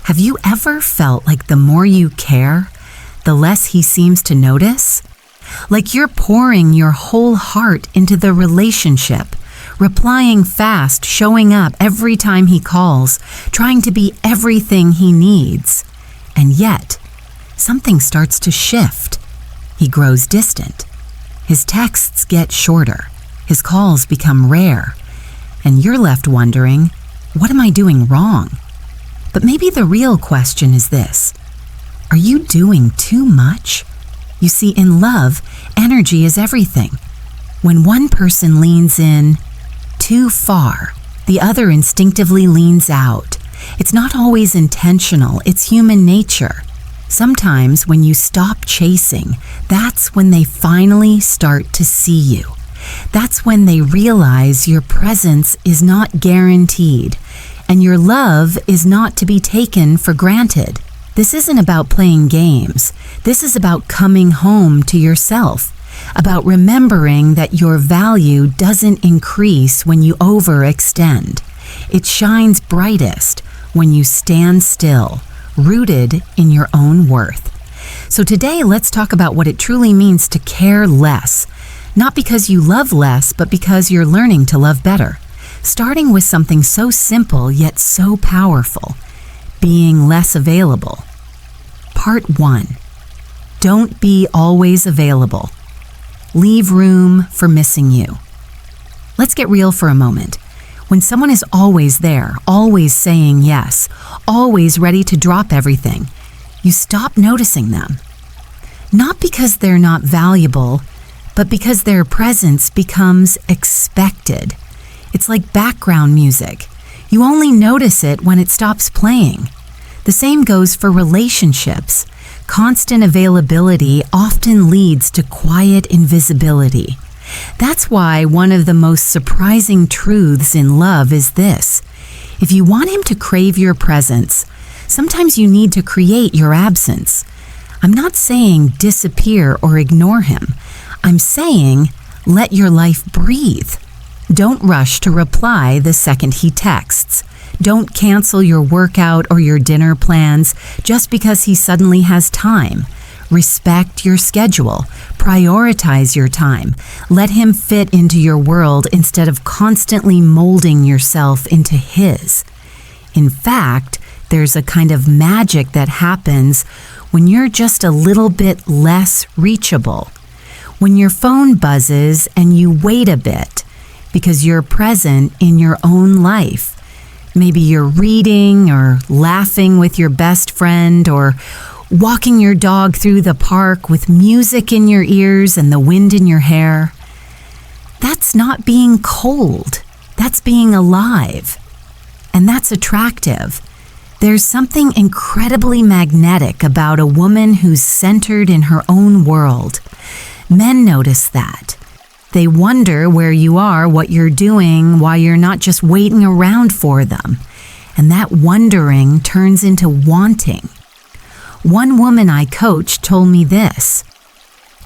Have you ever felt like the more you care, the less he seems to notice? Like you're pouring your whole heart into the relationship, replying fast, showing up every time he calls, trying to be everything he needs. And yet, something starts to shift. He grows distant. His texts get shorter. His calls become rare. And you're left wondering, what am I doing wrong? But maybe the real question is this: are you doing too much? You see, in love, energy is everything. When one person leans in too far, the other instinctively leans out. It's not always intentional, it's human nature. Sometimes when you stop chasing, that's when they finally start to see you. That's when they realize your presence is not guaranteed, and your love is not to be taken for granted. This isn't about playing games. This is about coming home to yourself, about remembering that your value doesn't increase when you overextend. It shines brightest when you stand still, rooted in your own worth. So today, let's talk about what it truly means to care less. Not because you love less, but because you're learning to love better. Starting with something so simple yet so powerful: being less available. Part 1. Don't be always available. Leave room for missing you. Let's get real for a moment. When someone is always there, always saying yes, always ready to drop everything, you stop noticing them. Not because they're not valuable, but because their presence becomes expected. It's like background music. You only notice it when it stops playing. The same goes for relationships. Constant availability often leads to quiet invisibility. That's why one of the most surprising truths in love is this: if you want him to crave your presence, sometimes you need to create your absence. I'm not saying disappear or ignore him. I'm saying let your life breathe. Don't rush to reply the second he texts. Don't cancel your workout or your dinner plans just because he suddenly has time. Respect your schedule. Prioritize your time. Let him fit into your world instead of constantly molding yourself into his. In fact, there's a kind of magic that happens when you're just a little bit less reachable. When your phone buzzes and you wait a bit because you're present in your own life. Maybe you're reading or laughing with your best friend or walking your dog through the park with music in your ears and the wind in your hair. That's not being cold. That's being alive. And that's attractive. There's something incredibly magnetic about a woman who's centered in her own world. Men notice that. They wonder where you are, what you're doing, why you're not just waiting around for them. And that wondering turns into wanting. One woman I coached told me this: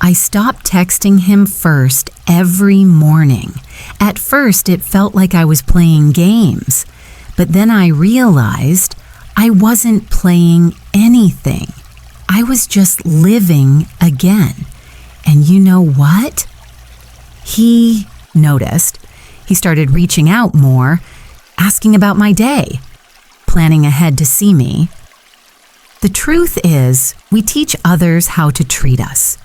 I stopped texting him first every morning. At first, it felt like I was playing games. But then I realized I wasn't playing anything. I was just living again. And you know what? He noticed. He started reaching out more, asking about my day, planning ahead to see me. The truth is, we teach others how to treat us.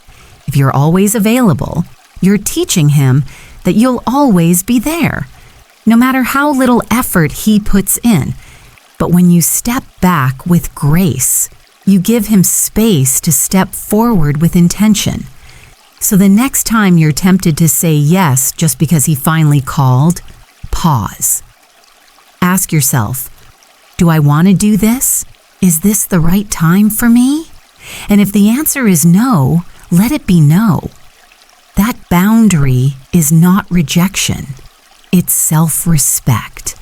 If you're always available, you're teaching him that you'll always be there, no matter how little effort he puts in. But when you step back with grace, you give him space to step forward with intention. So the next time you're tempted to say yes just because he finally called, pause. Ask yourself, do I want to do this? Is this the right time for me? And if the answer is no, let it be no. That boundary is not rejection. It's self-respect.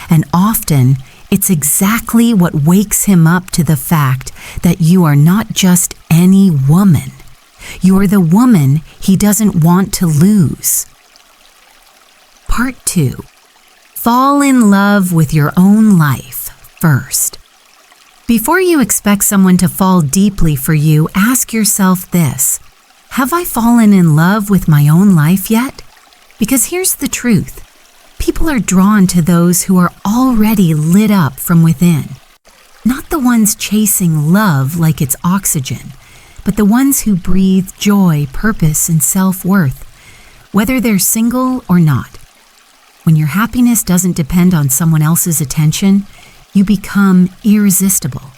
And often, it's exactly what wakes him up to the fact that you are not just any woman. You're the woman he doesn't want to lose. Part 2. Fall in love with your own life first. Before you expect someone to fall deeply for you, ask yourself this: have I fallen in love with my own life yet? Because here's the truth. People are drawn to those who are already lit up from within. Not the ones chasing love like it's oxygen, but the ones who breathe joy, purpose, and self-worth, whether they're single or not. When your happiness doesn't depend on someone else's attention, you become irresistible.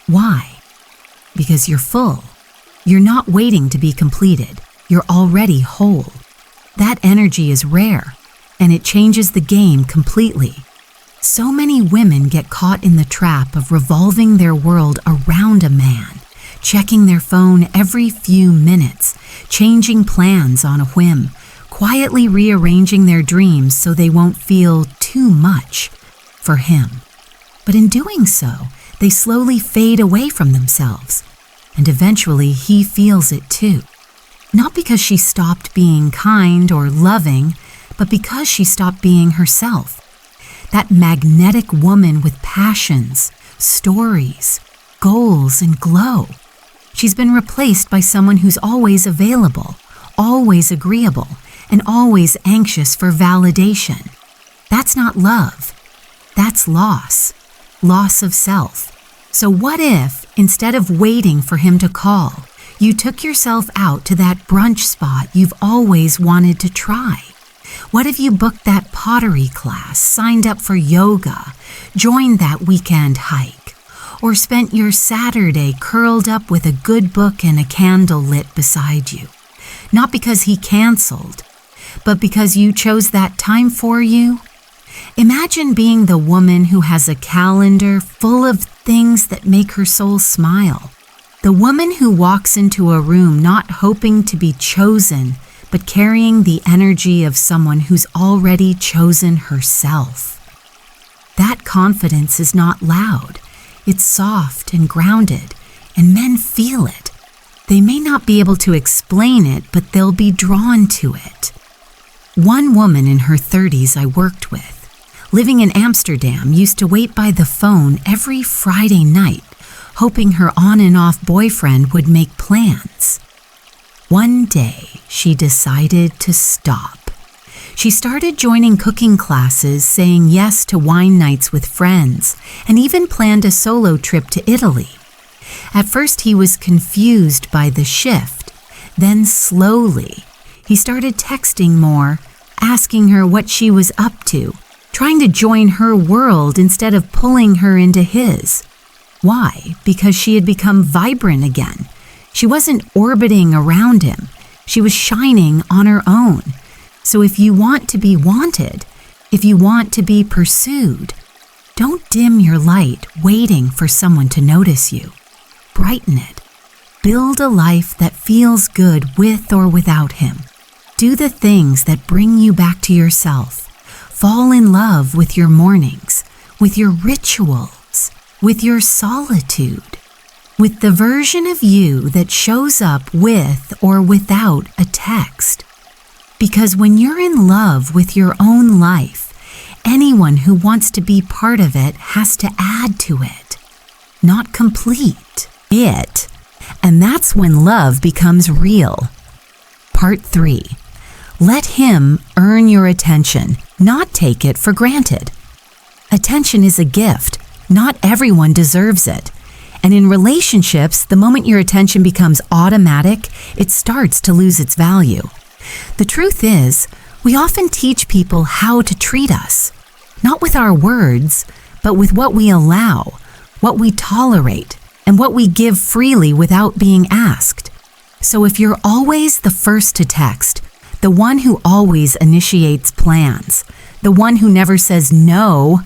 Why? Because you're full. You're not waiting to be completed. You're already whole. That energy is rare, and it changes the game completely. So many women get caught in the trap of revolving their world around a man, checking their phone every few minutes, changing plans on a whim, quietly rearranging their dreams so they won't feel too much for him. But in doing so, they slowly fade away from themselves, and eventually he feels it too. Not because she stopped being kind or loving, but because she stopped being herself. That magnetic woman with passions, stories, goals, and glow. She's been replaced by someone who's always available, always agreeable, and always anxious for validation. That's not love. That's loss of self. So what if, instead of waiting for him to call, you took yourself out to that brunch spot you've always wanted to try? What if you booked that pottery class, signed up for yoga, joined that weekend hike, or spent your Saturday curled up with a good book and a candle lit beside you? Not because he canceled, but because you chose that time for you? Imagine being the woman who has a calendar full of things that make her soul smile. The woman who walks into a room not hoping to be chosen, but carrying the energy of someone who's already chosen herself. That confidence is not loud. It's soft and grounded, and men feel it. They may not be able to explain it, but they'll be drawn to it. One woman in her 30s I worked with, living in Amsterdam, used to wait by the phone every Friday night, hoping her on and off boyfriend would make plans. One day, she decided to stop. She started joining cooking classes, saying yes to wine nights with friends, and even planned a solo trip to Italy. At first, he was confused by the shift. Then slowly, he started texting more, asking her what she was up to, trying to join her world instead of pulling her into his. Why? Because she had become vibrant again. She wasn't orbiting around him. She was shining on her own. So if you want to be wanted, if you want to be pursued, don't dim your light waiting for someone to notice you. Brighten it. Build a life that feels good with or without him. Do the things that bring you back to yourself. Fall in love with your mornings, with your rituals, with your solitude, with the version of you that shows up with or without a text. Because when you're in love with your own life, anyone who wants to be part of it has to add to it, not complete it. And that's when love becomes real. Part 3. Let him earn your attention, not take it for granted. Attention is a gift. Not everyone deserves it. And in relationships, the moment your attention becomes automatic, it starts to lose its value. The truth is, we often teach people how to treat us, not with our words, but with what we allow, what we tolerate, and what we give freely without being asked. So if you're always the first to text, the one who always initiates plans, the one who never says no,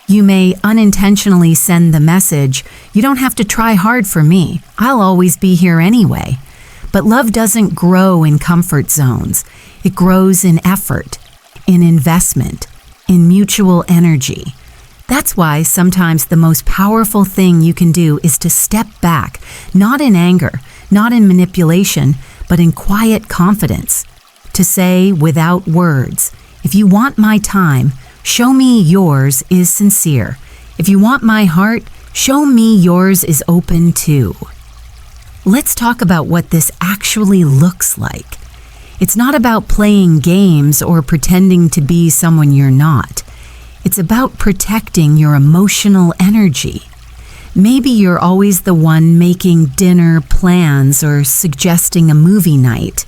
you may unintentionally send the message, "You don't have to try hard for me. I'll always be here anyway." But love doesn't grow in comfort zones. It grows in effort, in investment, in mutual energy. That's why sometimes the most powerful thing you can do is to step back, not in anger, not in manipulation, but in quiet confidence. To say without words, "If you want my time, show me yours is sincere. If you want my heart, Show me yours is open too. Let's talk about what this actually looks like. It's not about playing games or pretending to be someone you're not. It's about protecting your emotional energy. Maybe you're always the one making dinner plans or suggesting a movie night.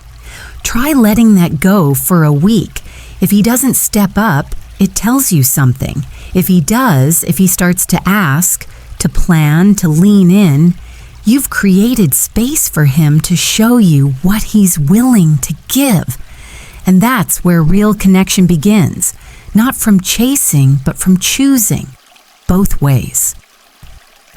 Try letting that go for a week. If he doesn't step up, it tells you something. If he does, if he starts to ask, to plan, to lean in, you've created space for him to show you what he's willing to give. And that's where real connection begins. Not from chasing, but from choosing. Both ways.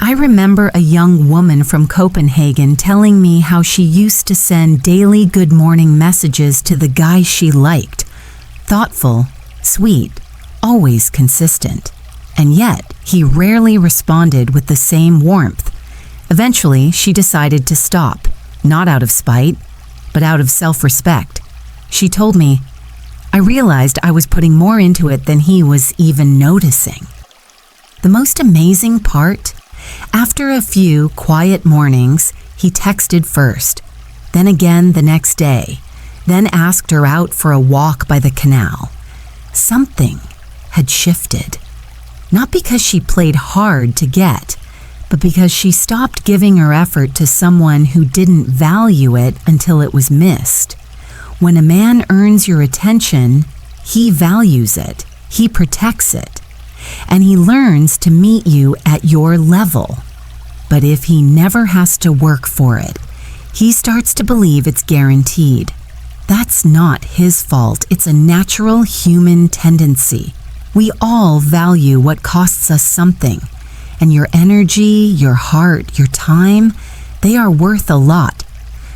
I remember a young woman from Copenhagen telling me how she used to send daily good morning messages to the guy she liked. Thoughtful, sweet, always consistent. And yet, he rarely responded with the same warmth. Eventually, she decided to stop, not out of spite, but out of self-respect. She told me, I realized I was putting more into it than he was even noticing. The most amazing part? After a few quiet mornings, he texted first, then again the next day, then asked her out for a walk by the canal. Something had shifted. Not because she played hard to get, but because she stopped giving her effort to someone who didn't value it until it was missed. When a man earns your attention, he values it, he protects it, and he learns to meet you at your level. But if he never has to work for it, he starts to believe it's guaranteed. That's not his fault. It's a natural human tendency. We all value what costs us something, and your energy, your heart, your time, they are worth a lot.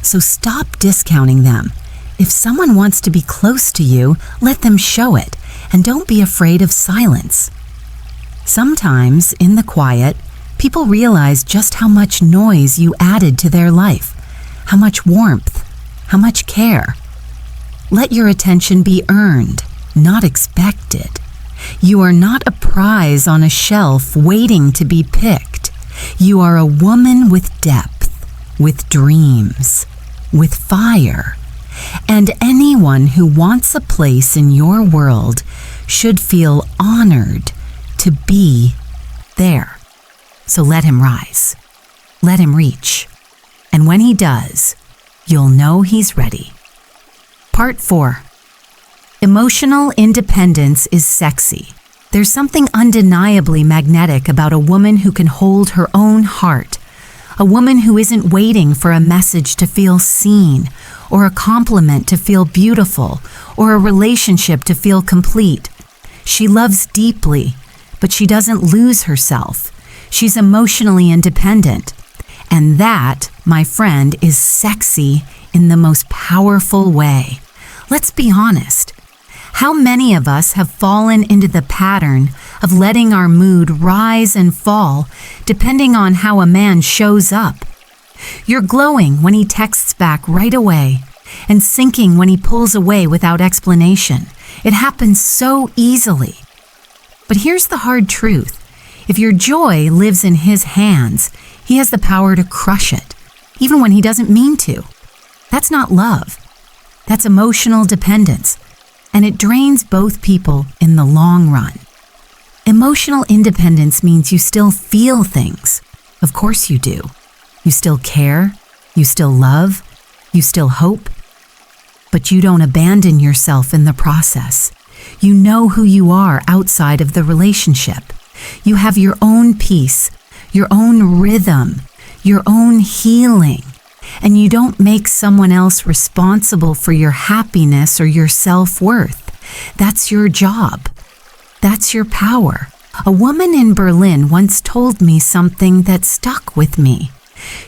So stop discounting them. If someone wants to be close to you, let them show it, and don't be afraid of silence. Sometimes, in the quiet, people realize just how much noise you added to their life, how much warmth, how much care. Let your attention be earned, not expected. You are not a prize on a shelf waiting to be picked. You are a woman with depth, with dreams, with fire. And anyone who wants a place in your world should feel honored to be there. So let him rise. Let him reach. And when he does, you'll know he's ready. Part 4. Emotional independence is sexy. There's something undeniably magnetic about a woman who can hold her own heart. A woman who isn't waiting for a message to feel seen, or a compliment to feel beautiful, or a relationship to feel complete. She loves deeply, but she doesn't lose herself. She's emotionally independent. And that, my friend, is sexy in the most powerful way. Let's be honest. How many of us have fallen into the pattern of letting our mood rise and fall depending on how a man shows up? You're glowing when he texts back right away and sinking when he pulls away without explanation. It happens so easily. But here's the hard truth. If your joy lives in his hands, he has the power to crush it, even when he doesn't mean to. That's not love. That's emotional dependence, and it drains both people in the long run. Emotional independence means you still feel things. Of course you do. You still care, you still love, you still hope, but you don't abandon yourself in the process. You know who you are outside of the relationship. You have your own peace, your own rhythm, your own healing. And you don't make someone else responsible for your happiness or your self-worth. That's your job. That's your power. A woman in Berlin once told me something that stuck with me.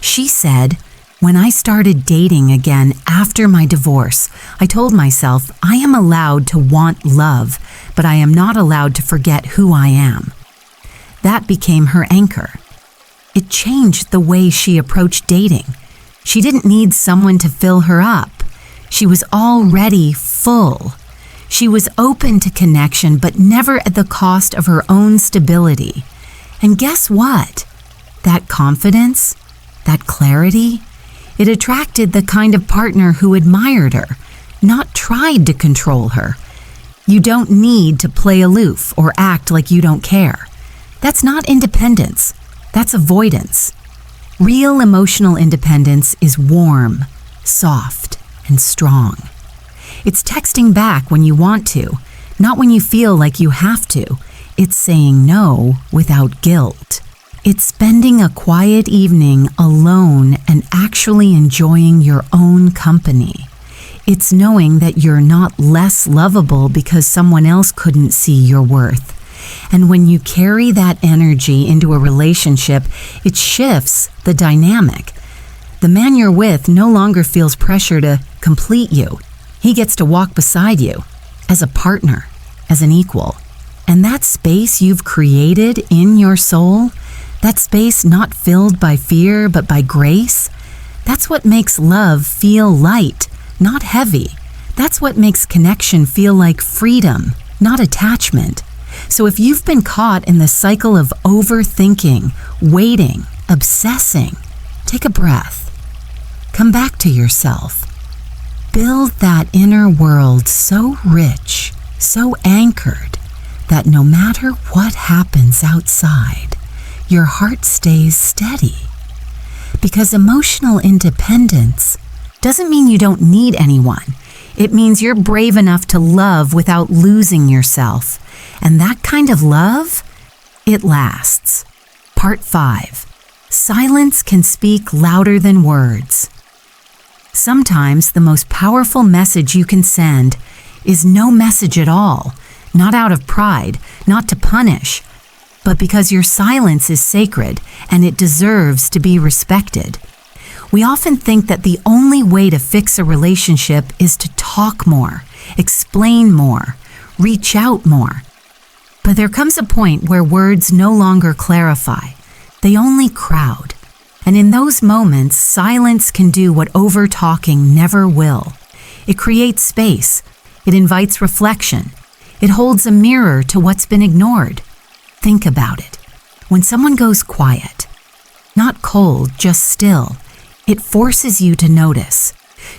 She said, when I started dating again after my divorce, I told myself I am allowed to want love, but I am not allowed to forget who I am. That became her anchor. It changed the way she approached dating. She didn't need someone to fill her up. She was already full. She was open to connection, but never at the cost of her own stability. And guess what? that confidence, that clarity. It attracted the kind of partner who admired her, not tried to control her. You don't need to play aloof or act like you don't care. That's not independence. That's avoidance. Real emotional independence is warm, soft, and strong. It's texting back when you want to, not when you feel like you have to. It's saying no without guilt. It's spending a quiet evening alone and actually enjoying your own company. It's knowing that you're not less lovable because someone else couldn't see your worth. And when you carry that energy into a relationship, it shifts the dynamic. The man you're with no longer feels pressure to complete you. He gets to walk beside you as a partner, as an equal. And that space you've created in your soul, that space not filled by fear but by grace, that's what makes love feel light, not heavy. That's what makes connection feel like freedom, not attachment. So if you've been caught in the cycle of overthinking, waiting, obsessing, take a breath. Come back to yourself. Build that inner world so rich, so anchored, that no matter what happens outside, your heart stays steady. Because emotional independence doesn't mean you don't need anyone. It means you're brave enough to love without losing yourself. And that kind of love, it lasts. Part 5. Silence can speak louder than words. Sometimes the most powerful message you can send is no message at all, not out of pride, not to punish, but because your silence is sacred and it deserves to be respected. We often think that the only way to fix a relationship is to talk more, explain more, reach out more. But there comes a point where words no longer clarify. They only crowd. And in those moments, silence can do what over-talking never will. It creates space. It invites reflection. It holds a mirror to what's been ignored. Think about it. When someone goes quiet, not cold, just still, it forces you to notice,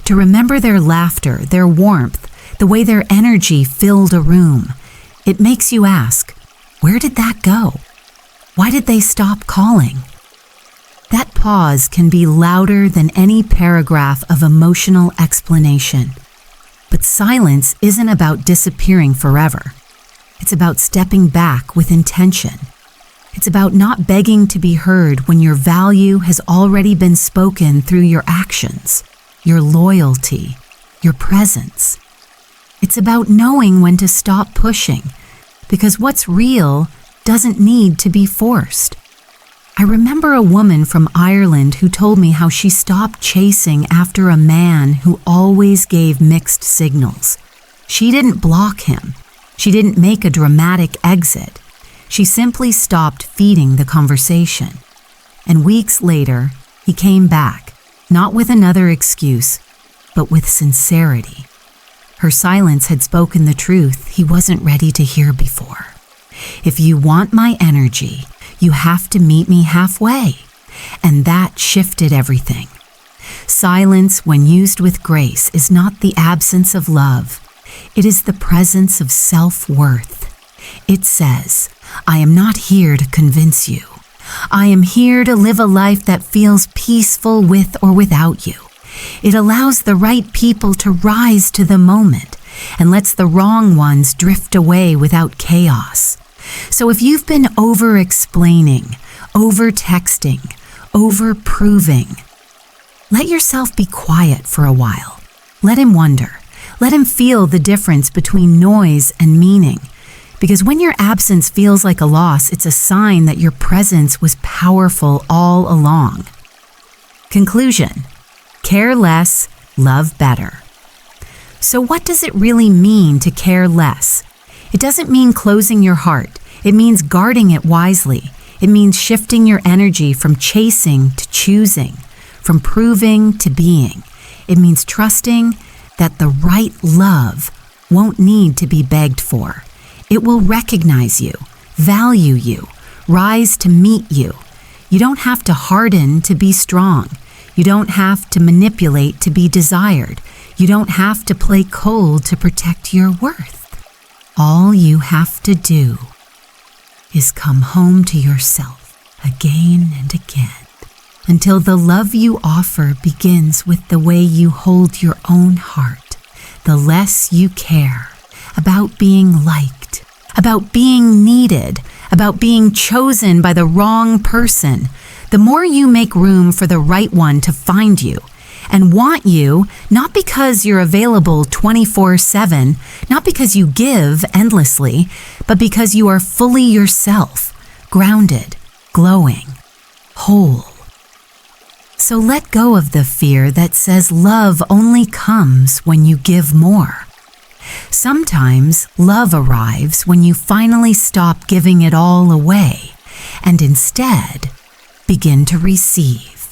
to remember their laughter, their warmth, the way their energy filled a room. It makes you ask, where did that go? Why did they stop calling? That pause can be louder than any paragraph of emotional explanation. But silence isn't about disappearing forever. It's about stepping back with intention. It's about not begging to be heard when your value has already been spoken through your actions, your loyalty, your presence. It's about knowing when to stop pushing, because what's real doesn't need to be forced. I remember a woman from Ireland who told me how she stopped chasing after a man who always gave mixed signals. She didn't block him. She didn't make a dramatic exit. She simply stopped feeding the conversation. And weeks later, he came back, not with another excuse, but with sincerity. Her silence had spoken the truth he wasn't ready to hear before. If you want my energy, you have to meet me halfway. And that shifted everything. Silence, when used with grace, is not the absence of love. It is the presence of self-worth. It says, I am not here to convince you. I am here to live a life that feels peaceful with or without you. It allows the right people to rise to the moment and lets the wrong ones drift away without chaos. So if you've been over-explaining, over-texting, over-proving, let yourself be quiet for a while. Let him wonder. Let him feel the difference between noise and meaning. Because when your absence feels like a loss, it's a sign that your presence was powerful all along. Conclusion: care less, love better. So what does it really mean to care less? It doesn't mean closing your heart. It means guarding it wisely. It means shifting your energy from chasing to choosing, from proving to being. It means trusting that the right love won't need to be begged for. It will recognize you, value you, rise to meet you. You don't have to harden to be strong. You don't have to manipulate to be desired. You don't have to play cold to protect your worth. All you have to do is come home to yourself again and again until the love you offer begins with the way you hold your own heart. The less you care about being liked, about being needed, about being chosen by the wrong person, the more you make room for the right one to find you and want you, not because you're available 24/7, not because you give endlessly, but because you are fully yourself, grounded, glowing, whole. So let go of the fear that says love only comes when you give more. Sometimes love arrives when you finally stop giving it all away and instead begin to receive.